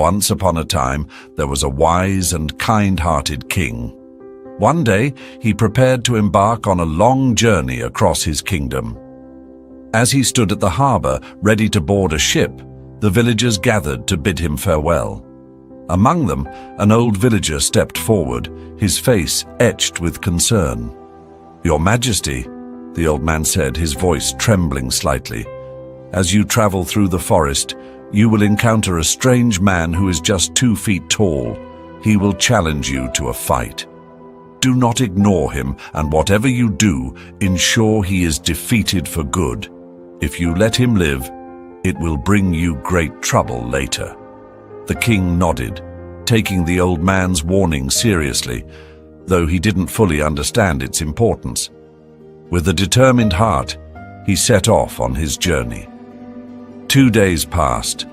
Once upon a time, there was a wise and kind-hearted king. One day, he prepared to embark on a long journey across his kingdom. As he stood at the harbor, ready to board a ship, the villagers gathered to bid him farewell. Among them, an old villager stepped forward, his face etched with concern. "Your Majesty," the old man said, his voice trembling slightly, "as you travel through the forest, you will encounter a strange man who is just 2 feet tall. He will challenge you to a fight. Do not ignore him, and whatever you do, ensure he is defeated for good. If you let him live, it will bring you great trouble later." The king nodded, taking the old man's warning seriously, though he didn't fully understand its importance. With a determined heart, he set off on his journey. 2 days passed,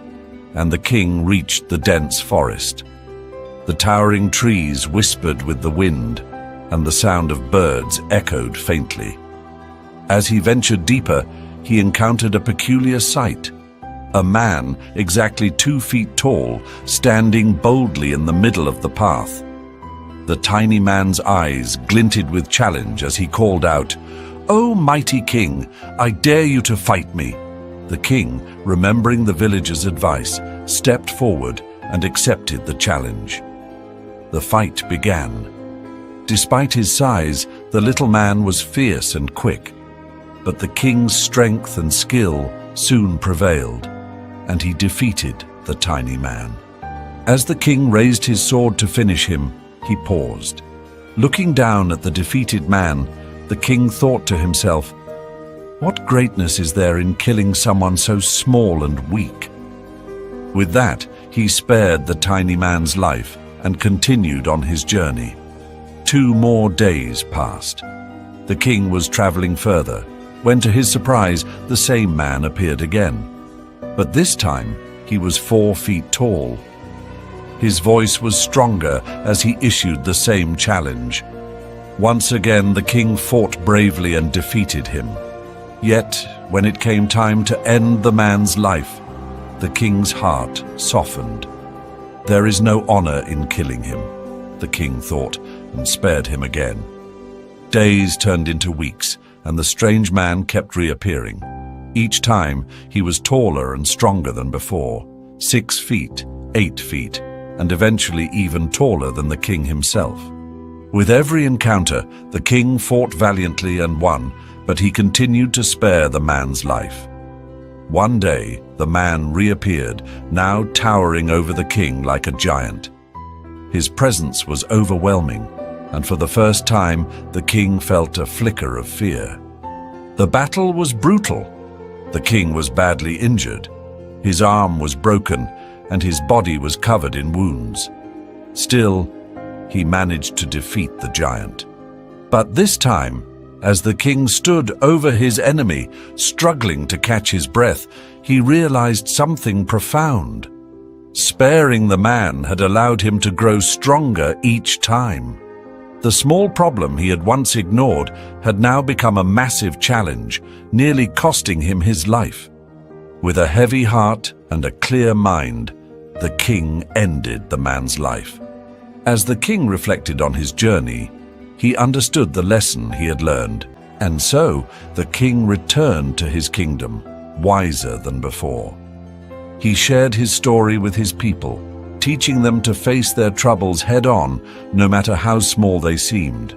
and the king reached the dense forest. The towering trees whispered with the wind, and the sound of birds echoed faintly. As he ventured deeper, he encountered a peculiar sight. A man, exactly 2 feet tall, standing boldly in the middle of the path. The tiny man's eyes glinted with challenge as he called out, "O mighty king, I dare you to fight me." The king, remembering the villager's advice, stepped forward and accepted the challenge. The fight began. Despite his size, the little man was fierce and quick. But the king's strength and skill soon prevailed, and he defeated the tiny man. As the king raised his sword to finish him, he paused. Looking down at the defeated man, the king thought to himself, "What greatness is there in killing someone so small and weak?" With that, he spared the tiny man's life and continued on his journey. 2 more days passed. The king was traveling further, when to his surprise, the same man appeared again. But this time, he was 4 feet tall. His voice was stronger as he issued the same challenge. Once again, the king fought bravely and defeated him. Yet, when it came time to end the man's life, the king's heart softened. There is no honor in killing him, the king thought, and spared him again. Days turned into weeks, and the strange man kept reappearing. Each time, he was taller and stronger than before, 6 feet, 8 feet, and eventually even taller than the king himself. With every encounter, the king fought valiantly and won, but he continued to spare the man's life. One day, the man reappeared, now towering over the king like a giant. His presence was overwhelming, and for the first time, the king felt a flicker of fear. The battle was brutal. The king was badly injured. His arm was broken, and his body was covered in wounds. Still, he managed to defeat the giant. But this time, as the king stood over his enemy, struggling to catch his breath, he realized something profound. Sparing the man had allowed him to grow stronger each time. The small problem he had once ignored had now become a massive challenge, nearly costing him his life. With a heavy heart and a clear mind, the king ended the man's life. As the king reflected on his journey, he understood the lesson he had learned, and so the king returned to his kingdom, wiser than before. He shared his story with his people, teaching them to face their troubles head-on, no matter how small they seemed.